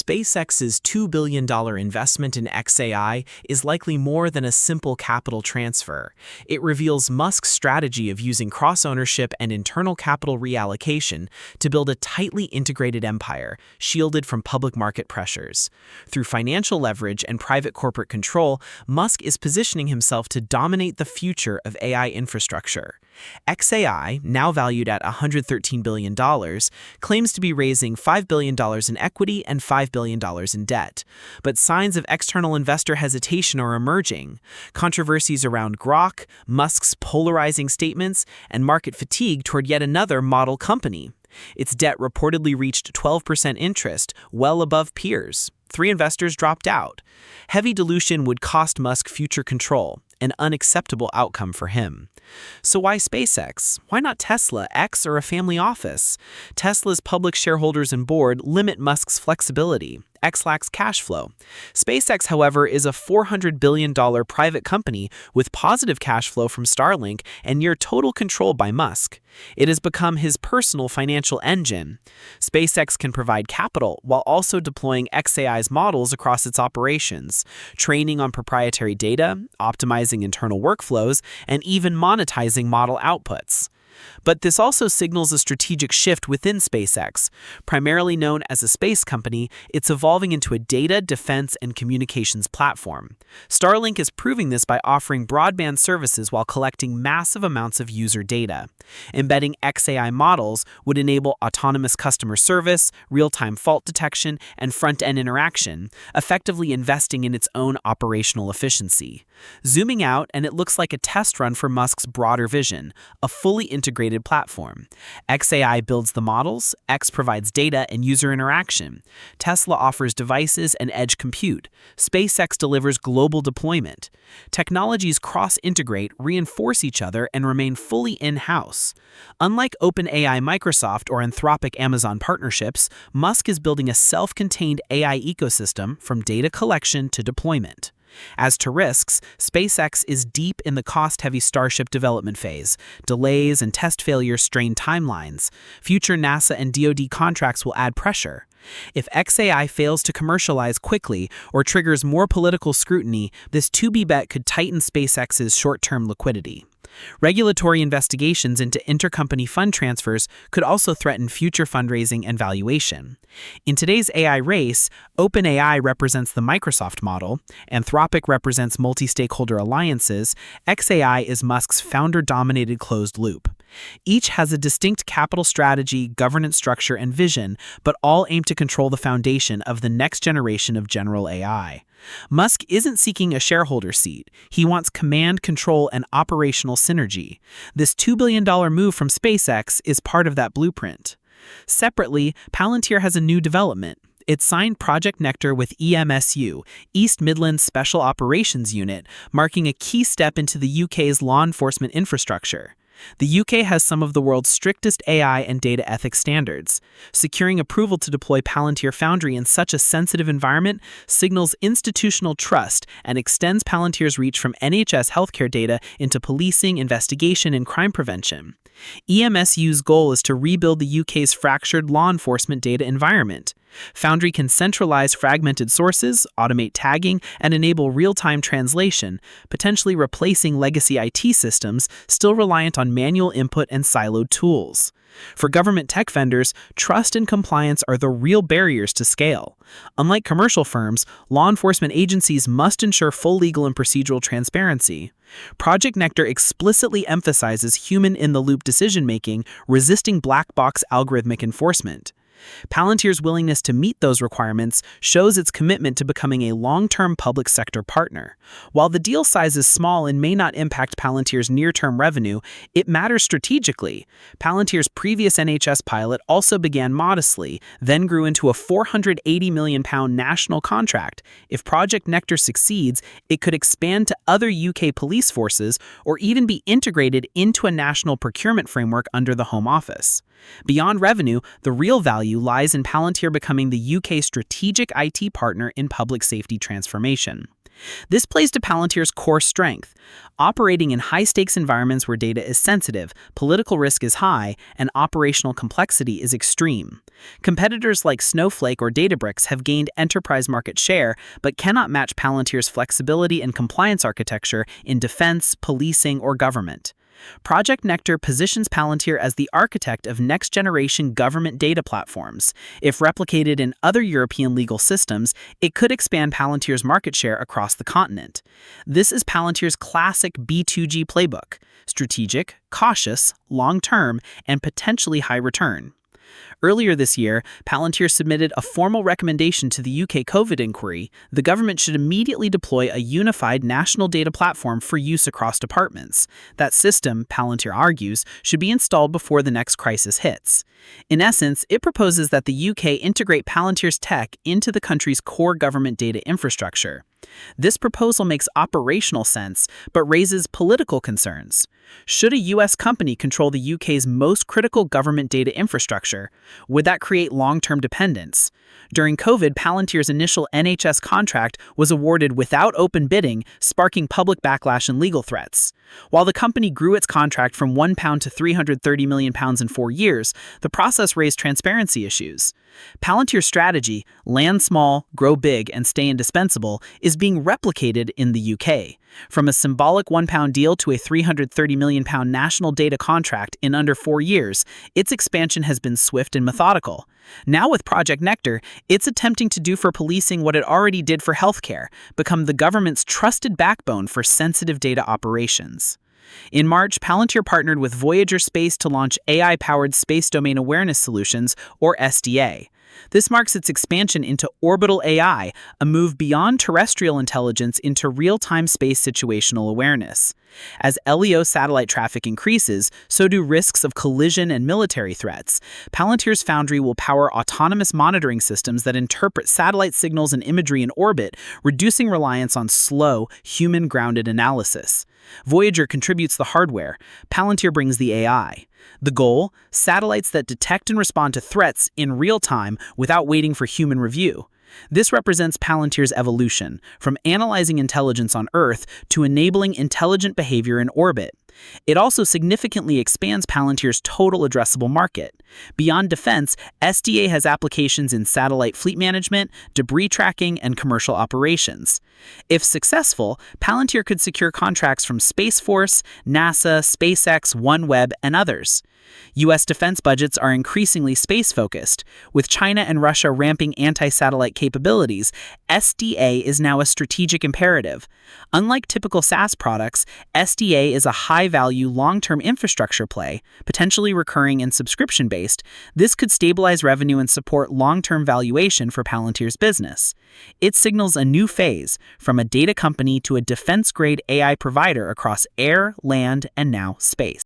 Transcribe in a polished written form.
SpaceX's $2 billion investment in xAI is likely more than a simple capital transfer. It reveals Musk's strategy of using cross-ownership and internal capital reallocation to build a tightly integrated empire, shielded from public market pressures. Through financial leverage and private corporate control, Musk is positioning himself to dominate the future of AI infrastructure. xAI, now valued at $113 billion, claims to be raising $5 billion in equity and $5 billion in debt. But signs of external investor hesitation are emerging. Controversies around Grok, Musk's polarizing statements, and market fatigue toward yet another model company. Its debt reportedly reached 12% interest, well above peers. 3 investors dropped out. Heavy dilution would cost Musk future control, an unacceptable outcome for him. So why SpaceX? Why not Tesla, X, or a family office? Tesla's public shareholders and board limit Musk's flexibility. X lacks cash flow. SpaceX, however, is a $400 billion private company with positive cash flow from Starlink and near total control by Musk. It has become his personal financial engine. SpaceX can provide capital while also deploying xAI's models across its operations, training on proprietary data, optimizing internal workflows, and even monetizing model outputs. But this also signals a strategic shift within SpaceX. Primarily known as a space company, it's evolving into a data, defense, and communications platform. Starlink is proving this by offering broadband services while collecting massive amounts of user data. Embedding xAI models would enable autonomous customer service, real-time fault detection, and front-end interaction, effectively investing in its own operational efficiency. Zooming out, and it looks like a test run for Musk's broader vision, a fully integrated platform. xAI builds the models, X provides data and user interaction. Tesla offers devices and edge compute. SpaceX delivers global deployment. Technologies cross-integrate, reinforce each other, and remain fully in-house. Unlike OpenAI Microsoft or Anthropic Amazon partnerships, Musk is building a self-contained AI ecosystem from data collection to deployment. As to risks, SpaceX is deep in the cost-heavy Starship development phase. Delays and test failures strain timelines. Future NASA and DoD contracts will add pressure. If xAI fails to commercialize quickly or triggers more political scrutiny, this to-be bet could tighten SpaceX's short-term liquidity. Regulatory investigations into intercompany fund transfers could also threaten future fundraising and valuation. In today's AI race, OpenAI represents the Microsoft model, Anthropic represents multi-stakeholder alliances, xAI is Musk's founder-dominated closed loop. Each has a distinct capital strategy, governance structure, and vision, but all aim to control the foundation of the next generation of general AI. Musk isn't seeking a shareholder seat. He wants command, control, and operational synergy. This $2 billion move from SpaceX is part of that blueprint. Separately, Palantir has a new development. It signed Project Nectar with EMSU, East Midlands Special Operations Unit, marking a key step into the UK's law enforcement infrastructure. The UK has some of the world's strictest AI and data ethics standards. Securing approval to deploy Palantir Foundry in such a sensitive environment signals institutional trust and extends Palantir's reach from NHS healthcare data into policing, investigation, and crime prevention. EMSU's goal is to rebuild the UK's fractured law enforcement data environment. Foundry can centralize fragmented sources, automate tagging, and enable real-time translation, potentially replacing legacy IT systems still reliant on manual input and siloed tools. For government tech vendors, trust and compliance are the real barriers to scale. Unlike commercial firms, law enforcement agencies must ensure full legal and procedural transparency. Project Nectar explicitly emphasizes human-in-the-loop decision-making, resisting black box algorithmic enforcement. Palantir's willingness to meet those requirements shows its commitment to becoming a long-term public sector partner. While the deal size is small and may not impact Palantir's near-term revenue, it matters strategically. Palantir's previous NHS pilot also began modestly, then grew into a £480 million national contract. If Project Nectar succeeds, it could expand to other UK police forces or even be integrated into a national procurement framework under the Home Office. Beyond revenue, the real value lies in Palantir becoming the UK's strategic IT partner in public safety transformation. This plays to Palantir's core strength. Operating in high-stakes environments where data is sensitive, political risk is high, and operational complexity is extreme. Competitors like Snowflake or Databricks have gained enterprise market share, but cannot match Palantir's flexibility and compliance architecture in defense, policing, or government. Project Nectar positions Palantir as the architect of next-generation government data platforms. If replicated in other European legal systems, it could expand Palantir's market share across the continent. This is Palantir's classic B2G playbook: strategic, cautious, long-term, and potentially high return. Earlier this year, Palantir submitted a formal recommendation to the UK COVID inquiry. The government should immediately deploy a unified national data platform for use across departments. That system, Palantir argues, should be installed before the next crisis hits. In essence, it proposes that the UK integrate Palantir's tech into the country's core government data infrastructure. This proposal makes operational sense, but raises political concerns. Should a U.S. company control the UK's most critical government data infrastructure? Would that create long-term dependence? During COVID, Palantir's initial NHS contract was awarded without open bidding, sparking public backlash and legal threats. While the company grew its contract from £1 to £330 million in 4 years, the process raised transparency issues. Palantir's strategy, land small, grow big, and stay indispensable, is being replicated in the UK. From a symbolic £1 deal to a £330 million national data contract in under 4 years, its expansion has been swift and methodical. Now with Project Nectar, it's attempting to do for policing what it already did for healthcare: become the government's trusted backbone for sensitive data operations. In March, Palantir partnered with Voyager Space to launch AI-powered Space Domain Awareness Solutions, or SDA. This marks its expansion into orbital AI, a move beyond terrestrial intelligence into real-time space situational awareness. As LEO satellite traffic increases, so do risks of collision and military threats. Palantir's Foundry will power autonomous monitoring systems that interpret satellite signals and imagery in orbit, reducing reliance on slow, human-grounded analysis. Voyager contributes the hardware. Palantir brings the AI. The goal? Satellites that detect and respond to threats in real time without waiting for human review. This represents Palantir's evolution, from analyzing intelligence on Earth to enabling intelligent behavior in orbit. It also significantly expands Palantir's total addressable market. Beyond defense, SDA has applications in satellite fleet management, debris tracking, and commercial operations. If successful, Palantir could secure contracts from Space Force, NASA, SpaceX, OneWeb, and others. U.S. defense budgets are increasingly space-focused. With China and Russia ramping anti-satellite capabilities, SDA is now a strategic imperative. Unlike typical SaaS products, SDA is a high-value, long-term infrastructure play, potentially recurring and subscription-based. This could stabilize revenue and support long-term valuation for Palantir's business. It signals a new phase, from a data company to a defense-grade AI provider across air, land, and now space.